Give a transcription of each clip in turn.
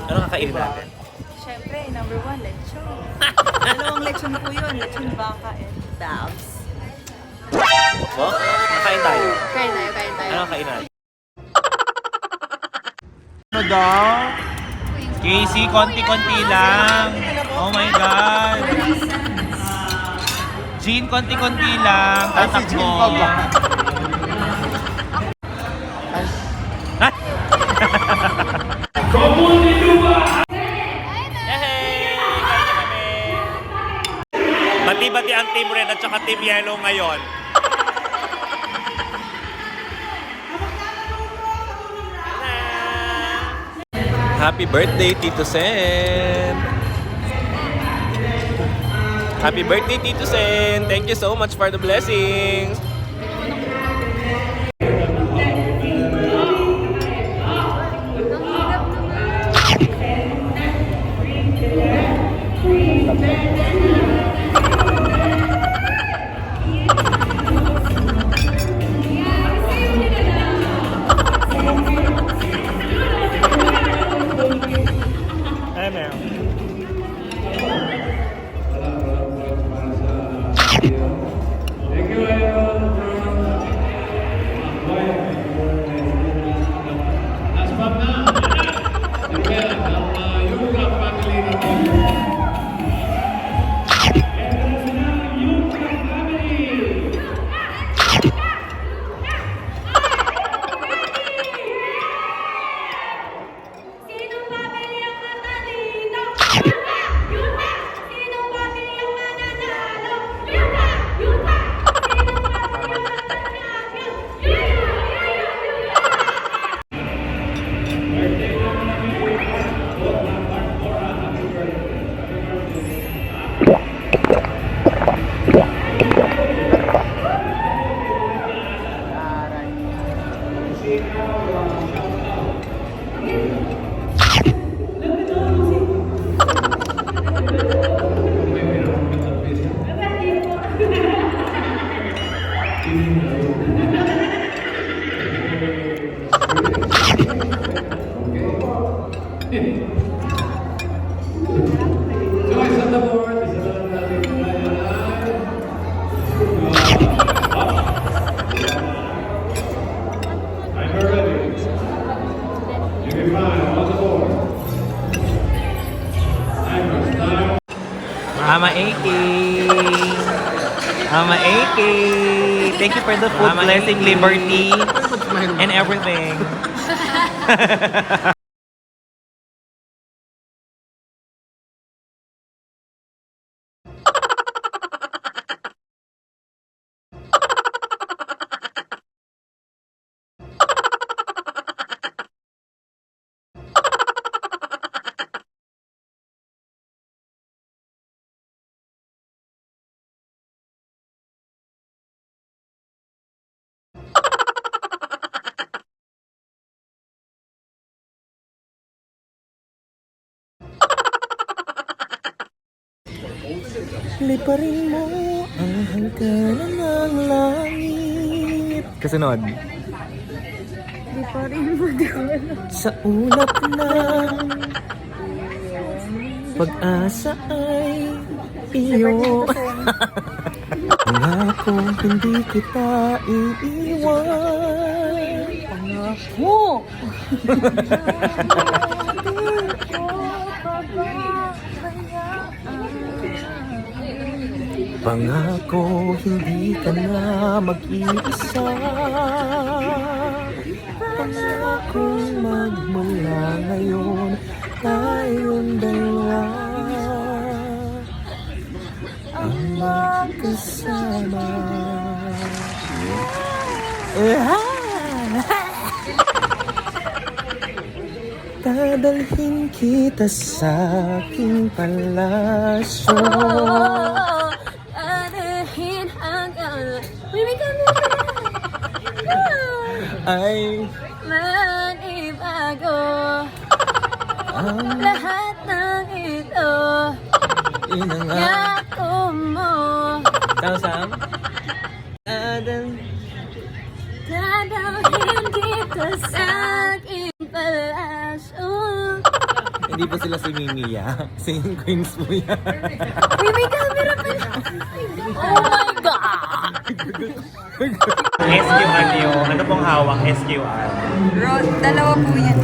Ano kakainin natin? Siyempre, number 1, lechon. Dalawang lechon po yun. Lechon baka and babs. Oh, kakain tayo. Kain tayo. Ano kakain natin? Ano daw? Casey, konti-konti lang. Oh my God. Jean, konti-konti lang. Tatakbo. Bati-bati ang Team Red at saka Team Yellow ngayon. Happy birthday, Tito Sen! Happy birthday, Tito Sen! Thank you so much for the blessings! Mama AK! Mama AK! Thank you for the food, Mama blessing, AK. Liberty, and everything. Liparin mo ang hangganan ng langit. Kasunod. Liparin mo Sa ulap ng pag-asa ay iyo. Pangako hindi kita iiwan. Pangako! Pangako hindi ka na mag-iisa. Pangako magmula ngayon tayong dalawa ang magkasama. Dadalhin kita sa aking palasyo. Dadalhin hanggang Ay manibago lahat ng ito. Yako mo. Sam? Dadalhin kita sa aking palasyo. Hindi po sila si Mimiya. Singing queens po yan. Uy, may camera pala! Oh my God! SQR niyo. Ano pong hawak SQR? Dalawa po yan.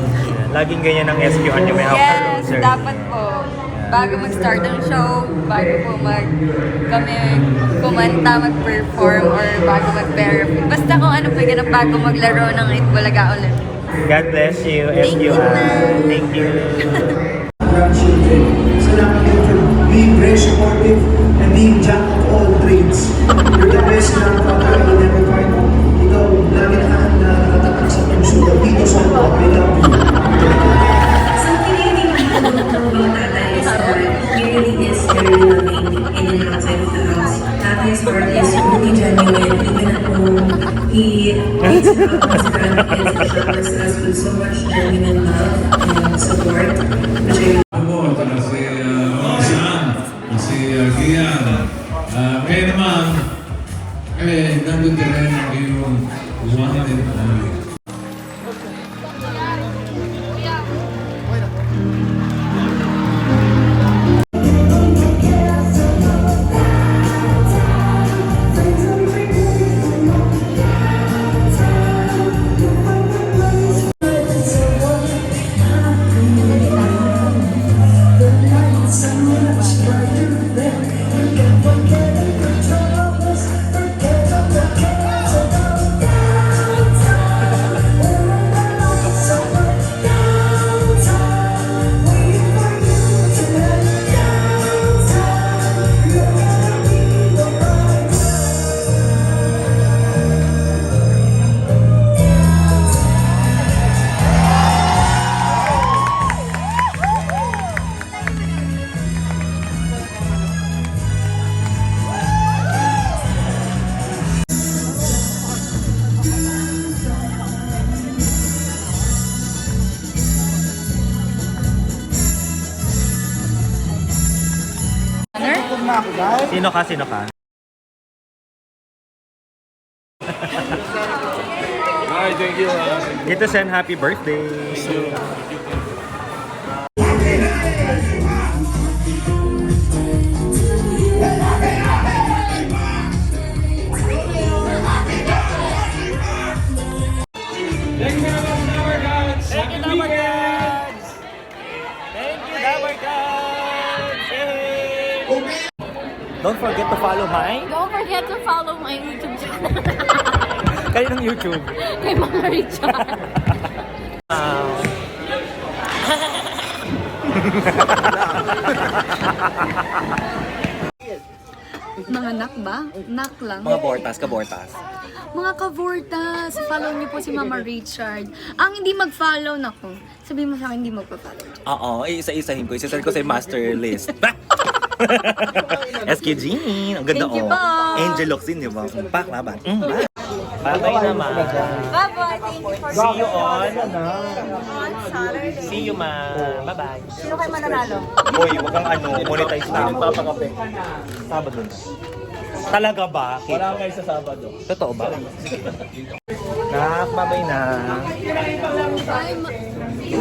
Laging ganyan ang SQR niyo. May hawak na Yes, loser. dapat po. Bago mag-start ang show, bago po kami kumanta, mag-perform, or bago mag-perform. Basta kung ano po yun, bago maglaro ng Itbulaga Olympics. God bless you, SQR. Thank you. Grandchildren. Salamat din for being very supportive and being jack of all trades. You're the best grandfather I will never find. Ikaw, lagi nakatatak sa puso. Dito sa loob, I love you. So, kinikinig dito ng mga tatay is that he really is very loving in and outside of the house. Tatay's heart is really genuine, even at home. He takes care of his grandkids and showers us with so much genuine love and support, which I Ako, si Sam, si Gian. Kaya naman, nandun din rin ang iyong wanted. Sino ka? Sino ka? Hi, thank you. Dito Sen, happy birthday. Thank you, Dabar Gods! Thank you, Dabar Gods! Yay! Don't forget to follow my Don't forget to follow my YouTube channel. kaninong YouTube. Kay Mama Richard. Mga nak ba? Nak lang. Mga bortas, kabortas. Mga kavortas, follow niyo po si Mama Richard. Ang hindi mag-follow, nako. Sabihin mo sa akin, hindi magpa-follow. Oo, isa-isahin ko. Isa-send ko sa master list. SK Jean, ang ganda Thank you oh. po. Angel Locsin, di ba? Pak, laban. Bye naman. Bye-bye, thank you for See you on Saturday. See you, ma. Bye-bye. Sino kayo mananalo? Hoy, wag kang monetize na. Papakape. Sabado na. Talaga ba? Wala kayo sa Sabado. Totoo ba? Nak, babay na.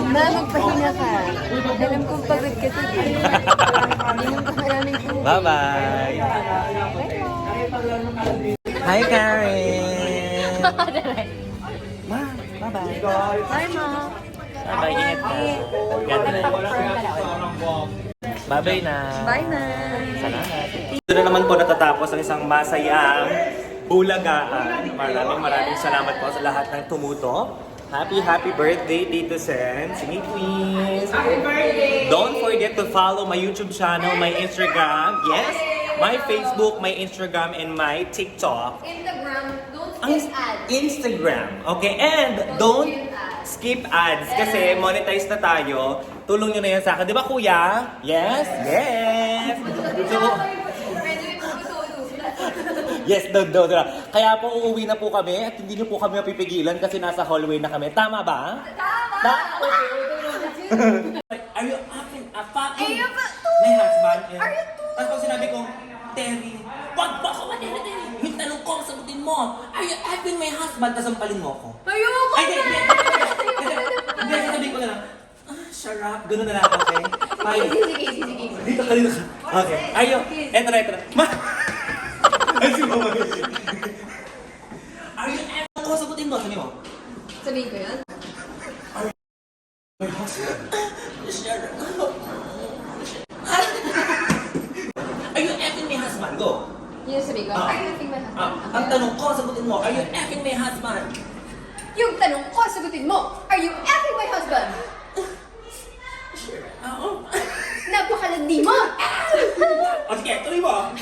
Ma, magpahinga ka. Alam kong pagod ka today. Inom ka maraming tubig. Bye-bye. Hi, Karen. Ma, bye-bye. Bye, Ma. Bye-bye, ingat ka. God bless. Bye-bye na. Bye na. Salamat. Ito na naman po natatapos ang isang masayang bulagaan. Maraming salamat po sa lahat ng tumuto. Happy birthday, Tito Sen. Singing Queens. Happy birthday! Don't forget to follow my YouTube channel, my Instagram. Yes, my Facebook, my Instagram, and my TikTok. Instagram, don't Ang skip ads. Instagram. Okay, and don't skip ads kasi monetize na tayo. Tulong nyo na yan sa akin. Di ba, kuya? Yes? Yes! So, yes, do. Kaya po uuwi na po kami at hindi nyo po kami mapipigilan kasi nasa hallway na kami. Tama ba? Tama! Are you acting a fucking my husband? Tapos pag sinabi ko, Terry, wag ba ako matira, Terry? May tanong ko, sagutin mo. Are you acting my husband? Tapos sampalin mo ako. Ayoko Ay, hindi, sasabihin ko na lang, sarap, Doon na lang, okay? Ay, Sige. dito ka. Okay. Ayo. Eto na. Ay, si Mama. Are you ever... Ako, sagutin mo. Sabi mo. Sabihin ko yan? My husband. Are you effing my husband? Go. Yun sabihin ko. Are you effing my husband? Ang tanong ko, sagutin mo. Are you effing my husband? Yung tanong ko, sagutin mo. Are you effing my husband? Oo. Napakalandi mo! O sige, tuloy mo.